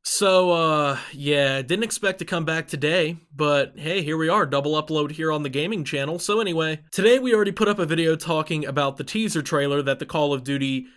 Yeah, didn't expect to come back today, but hey, here we are, double upload here on the gaming channel. So anyway, today we already put up a video talking about the teaser trailer that the Call of Duty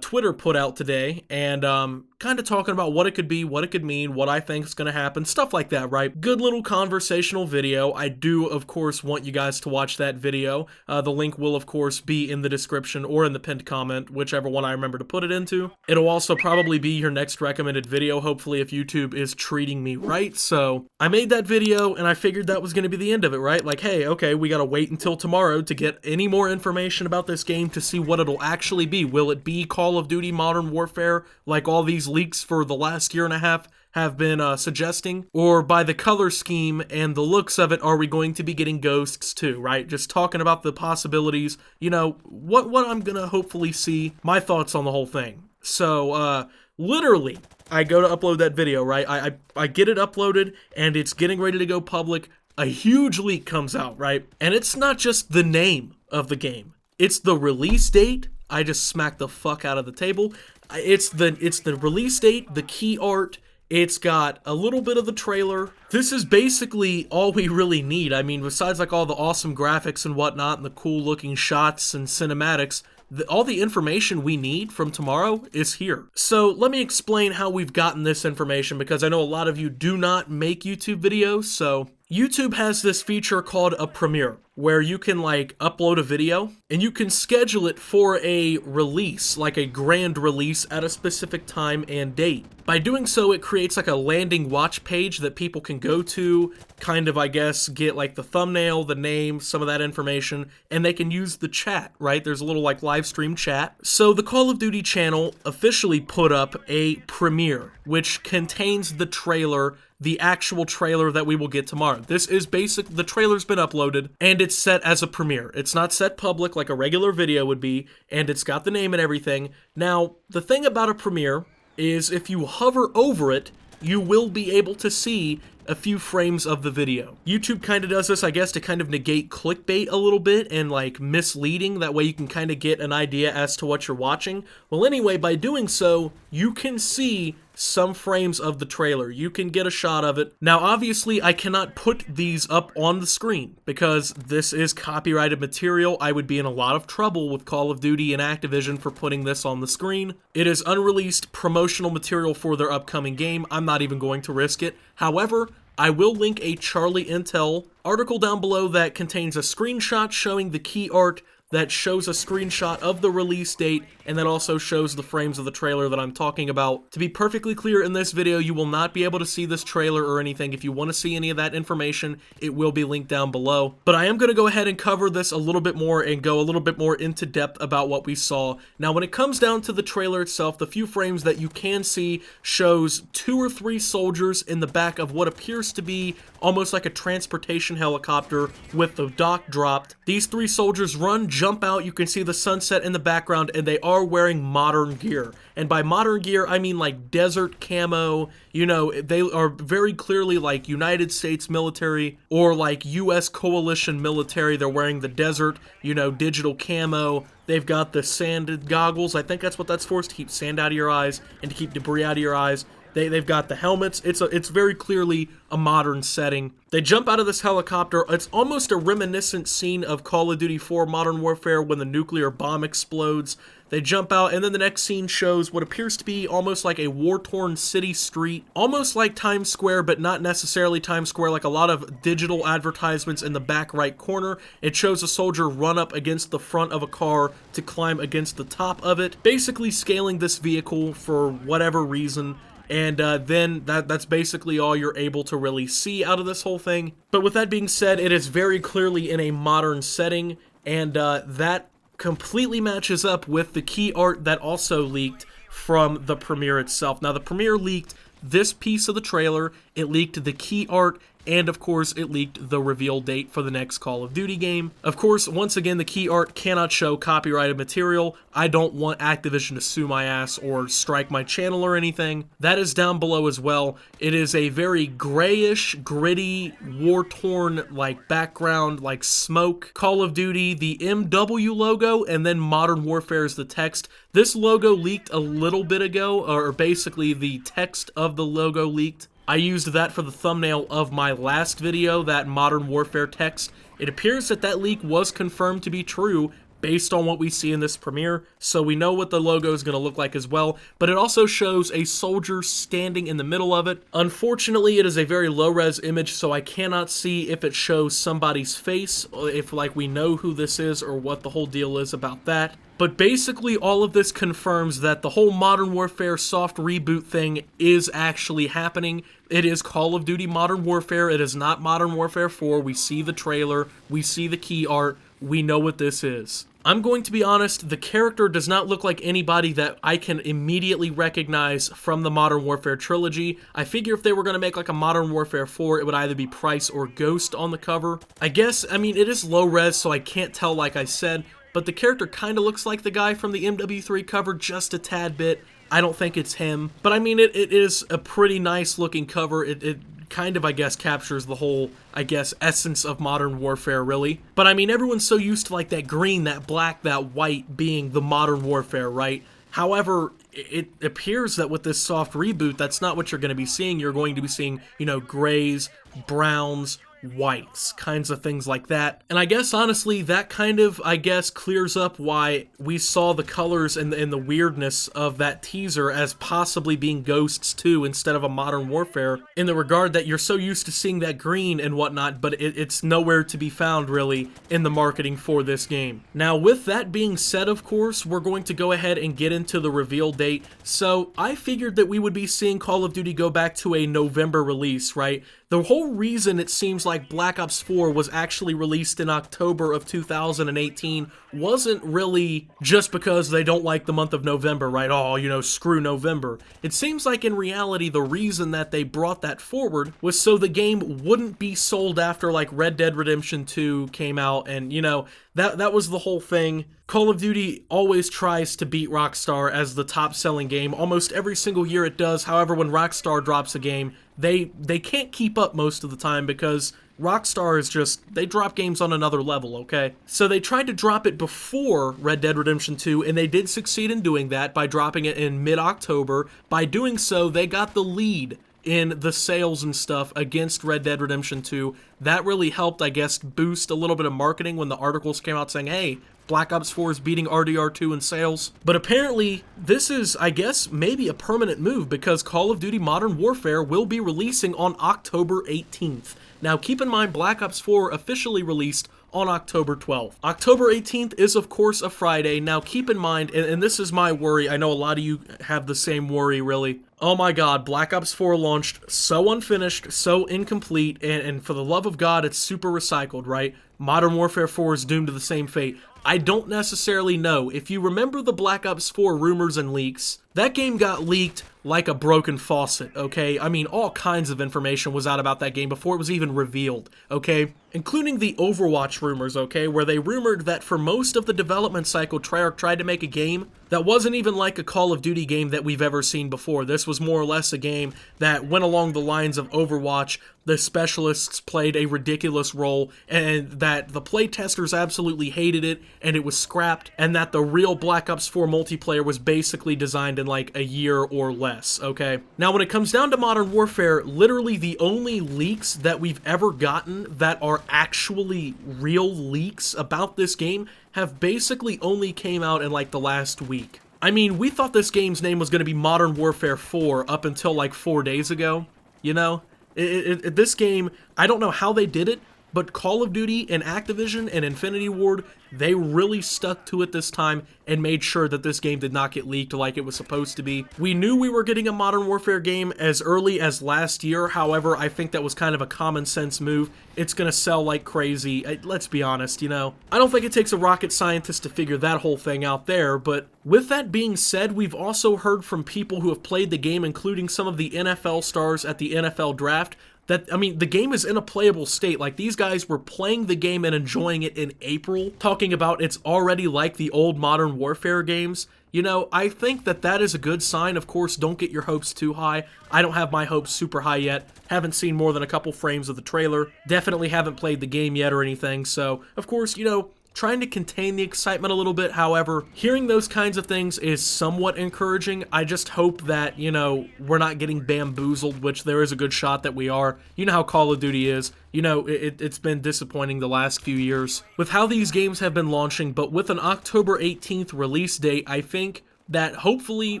Twitter put out today, and kind of talking about what it could be, what it could mean, what I think is going to happen, stuff like that, right? Good little conversational video. I do, of course, want you guys to watch that video. The link will, of course, be in the description or in the pinned comment, whichever one I remember to put it into. It'll also probably be your next recommended video, hopefully, if YouTube is treating me right. So I made that video and I figured that was going to be the end of it, right? Like, hey, okay, we got to wait until tomorrow to get any more information about this game to see what it'll actually be. Will it be Call of Duty Modern Warfare like all these leaks for the last year and a half have been suggesting? Or by the color scheme and the looks of it, are we going to be getting ghosts too, right? Just talking about the possibilities, you know, what I'm gonna hopefully see, my thoughts on the whole thing. So, literally, I go to upload that video, right? I get it uploaded, and it's getting ready to go public. A huge leak comes out, right? And it's not just the name of the game. It's the release date. I just smacked the fuck out of the table. It's the release date, the key art. It's got a little bit of the trailer. This is basically all we really need. I mean, besides like all the awesome graphics and whatnot and the cool looking shots and cinematics, all the information we need from tomorrow is here. So let me explain how we've gotten this information, because I know a lot of you do not make YouTube videos. So YouTube has this feature called a premiere, where you can like upload a video and you can schedule it for a release, like a grand release at a specific time and date. By doing so, it creates like a landing watch page that people can go to, kind of, I guess, get like the thumbnail, the name, some of that information, and they can use the chat, right? There's a little like live stream chat. So the Call of Duty channel officially put up a premiere, which contains the trailer, the actual trailer that we will get tomorrow. This is the trailer's been uploaded, and it's set as a premiere. It's not set public like a regular video would be, and it's got the name and everything. Now, the thing about a premiere is if you hover over it, you will be able to see a few frames of the video. YouTube kind of does this, I guess, to kind of negate clickbait a little bit and like misleading. That way you can kind of get an idea as to what you're watching. Well, anyway, by doing so, you can see some frames of the trailer. You can get a shot of it. Now, obviously, I cannot put these up on the screen because this is copyrighted material. I would be in a lot of trouble with Call of Duty and Activision for putting this on the screen. It is unreleased promotional material for their upcoming game. I'm not even going to risk it. However, I will link a Charlie Intel article down below that contains a screenshot showing the key art, that shows a screenshot of the release date, and that also shows the frames of the trailer that I'm talking about. To be perfectly clear, in this video, you will not be able to see this trailer or anything. If you want to see any of that information, it will be linked down below. But I am going to go ahead and cover this a little bit more and go a little bit more into depth about what we saw. Now, when it comes down to the trailer itself, the few frames that you can see shows 2 or 3 soldiers in the back of what appears to be almost like a transportation helicopter with the dock dropped. These 3 soldiers jump out, you can see the sunset in the background, and they are wearing modern gear. And by modern gear, I mean like desert camo, you know, they are very clearly like United States military or like US coalition military. They're wearing the desert, you know, digital camo. They've got the sanded goggles. I think that's what that's for, is to keep sand out of your eyes and to keep debris out of your eyes. They've got the helmets. It's very clearly a modern setting. They jump out of this helicopter. It's almost a reminiscent scene of Call of Duty 4 Modern Warfare when the nuclear bomb explodes. They jump out, and then the next scene shows what appears to be almost like a war-torn city street. Almost like Times Square, but not necessarily Times Square, like a lot of digital advertisements in the back right corner. It shows a soldier run up against the front of a car to climb against the top of it, basically scaling this vehicle for whatever reason. And then that's basically all you're able to really see out of this whole thing. But with that being said, it is very clearly in a modern setting, and that completely matches up with the key art that also leaked from the premiere itself. Now, the premiere leaked this piece of the trailer, it leaked the key art, and of course it leaked the reveal date for the next Call of Duty game. Of course, once again, the key art cannot show copyrighted material. I don't want Activision to sue my ass or strike my channel or anything. That is down below as well. It is a very grayish, gritty, war-torn like background, like smoke. Call of Duty, the MW logo, and then Modern Warfare is the text. This logo leaked a little bit ago, or basically the text of the logo leaked. I used that for the thumbnail of my last video, that Modern Warfare text. It appears that that leak was confirmed to be true based on what we see in this premiere, so we know what the logo is going to look like as well, but it also shows a soldier standing in the middle of it. Unfortunately, it is a very low-res image, so I cannot see if it shows somebody's face, if like we know who this is or what the whole deal is about that. But basically, all of this confirms that the whole Modern Warfare soft reboot thing is actually happening. It is Call of Duty Modern Warfare. It is not Modern Warfare 4. We see the trailer. We see the key art. We know what this is. I'm going to be honest, the character does not look like anybody that I can immediately recognize from the Modern Warfare trilogy. I figure if they were going to make like a Modern Warfare 4, it would either be Price or Ghost on the cover. I guess, I mean, it is low res, so I can't tell like I said, but the character kind of looks like the guy from the MW3 cover just a tad bit. I don't think it's him, but I mean, it is a pretty nice looking cover. It kind of, I guess, captures the whole, I guess, essence of Modern Warfare, really. But I mean, everyone's so used to like that green, that black, that white being the Modern Warfare, right? However, it appears that with this soft reboot, that's not what you're going to be seeing. You're going to be seeing, you know, grays, browns, whites, kinds of things like that. And I guess, honestly, that kind of, I guess, clears up why we saw the colors and the weirdness of that teaser as possibly being Ghosts 2 instead of a Modern Warfare, in the regard that you're so used to seeing that green and whatnot, but it's nowhere to be found, really, in the marketing for this game. Now, with that being said, of course, we're going to go ahead and get into the reveal date. So, I figured that we would be seeing Call of Duty go back to a November release, right? The whole reason it seems like Black Ops 4 was actually released in October of 2018 wasn't really just because they don't like the month of November, right? Oh, you know, screw November. It seems like in reality the reason that they brought that forward was so the game wouldn't be sold after like Red Dead Redemption 2 came out, and you know, that was the whole thing. Call of Duty always tries to beat Rockstar as the top-selling game. Almost every single year it does. However, when Rockstar drops a game, they can't keep up most of the time because Rockstar is just, they drop games on another level, okay? So they tried to drop it before Red Dead Redemption 2, and they did succeed in doing that by dropping it in mid-October. By doing so, they got the lead in the sales and stuff against Red Dead Redemption 2. That really helped, I guess, boost a little bit of marketing when the articles came out saying, hey, Black Ops 4 is beating RDR2 in sales. But apparently, this is, I guess, maybe a permanent move because Call of Duty Modern Warfare will be releasing on October 18th. Now, keep in mind, Black Ops 4 officially released on October 12th. October 18th is, of course, a Friday. Now, keep in mind, and this is my worry, I know a lot of you have the same worry, really. Oh my god, Black Ops 4 launched so unfinished, so incomplete, and for the love of God, it's super recycled, right? Modern Warfare 4 is doomed to the same fate. I don't necessarily know. If you remember the Black Ops 4 rumors and leaks, that game got leaked like a broken faucet, okay? I mean, all kinds of information was out about that game before it was even revealed, okay? Including the Overwatch rumors, okay? Where they rumored that for most of the development cycle, Treyarch tried to make a game that wasn't even like a Call of Duty game that we've ever seen before. This was more or less a game that went along the lines of Overwatch. The specialists played a ridiculous role, and that the playtesters absolutely hated it, and it was scrapped, and that the real Black Ops 4 multiplayer was basically designed in like a year or less, okay? Now, when it comes down to Modern Warfare, literally the only leaks that we've ever gotten that are actually real leaks about this game have basically only came out in like the last week. I mean, we thought this game's name was going to be Modern Warfare 4 up until like 4 days ago, you know? This game, I don't know how they did it, but Call of Duty and Activision and Infinity Ward, they really stuck to it this time and made sure that this game did not get leaked like it was supposed to be. We knew we were getting a Modern Warfare game as early as last year, however, I think that was kind of a common sense move. It's gonna sell like crazy, let's be honest, you know? I don't think it takes a rocket scientist to figure that whole thing out there, but with that being said, we've also heard from people who have played the game, including some of the NFL stars at the NFL Draft, that, I mean, the game is in a playable state. Like, these guys were playing the game and enjoying it in April, talking about it's already like the old Modern Warfare games. You know, I think that that is a good sign. Of course, don't get your hopes too high. I don't have my hopes super high yet. Haven't seen more than a couple frames of the trailer. Definitely haven't played the game yet or anything. So, of course, you know, trying to contain the excitement a little bit. However, hearing those kinds of things is somewhat encouraging. I just hope that, you know, we're not getting bamboozled, which there is a good shot that we are. You know how Call of Duty is. You know, it's been disappointing the last few years with how these games have been launching, but with an October 18th release date, I think that hopefully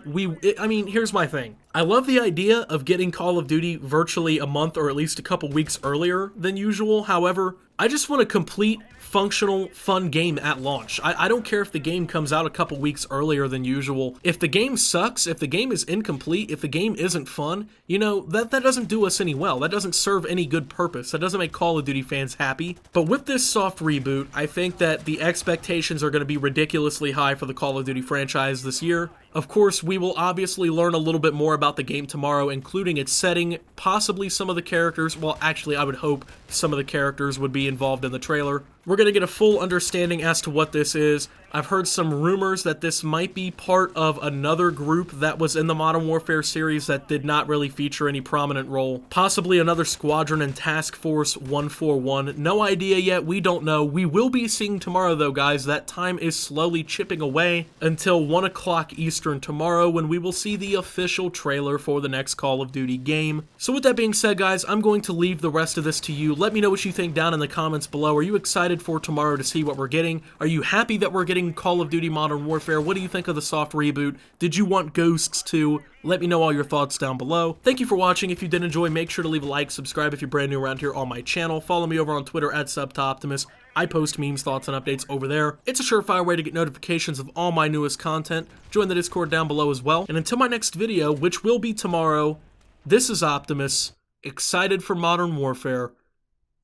I mean, here's my thing. I love the idea of getting Call of Duty virtually a month or at least a couple weeks earlier than usual. However, I just want a complete, functional, fun game at launch. I don't care if the game comes out a couple weeks earlier than usual. If the game sucks, if the game is incomplete, if the game isn't fun, you know, that doesn't do us any well. That doesn't serve any good purpose. That doesn't make Call of Duty fans happy. But with this soft reboot, I think that the expectations are going to be ridiculously high for the Call of Duty franchise this year. Of course, we will obviously learn a little bit more about the game tomorrow, including its setting, possibly some of the characters. Well, actually, I would hope some of the characters would be involved in the trailer. We're going to get a full understanding as to what this is. I've heard some rumors that this might be part of another group that was in the Modern Warfare series that did not really feature any prominent role. Possibly another squadron in Task Force 141. No idea yet. We don't know. We will be seeing tomorrow, though, guys. That time is slowly chipping away until 1 o'clock Eastern tomorrow when we will see the official trailer for the next Call of Duty game. So with that being said, guys, I'm going to leave the rest of this to you. Let me know what you think down in the comments below. Are you excited for tomorrow to see what we're getting? Are you happy that we're getting Call of Duty Modern Warfare? What do you think of the soft reboot? Did you want Ghosts too? Let me know all your thoughts down below. Thank you for watching. If you did enjoy, make sure to leave a like, subscribe if you're brand new around here on my channel. Follow me over on Twitter at SubToOptimus. I post memes, thoughts, and updates over there. It's a surefire way to get notifications of all my newest content. Join the Discord down below as well. And until my next video, which will be tomorrow, this is Optimus, excited for Modern Warfare,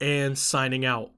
and signing out.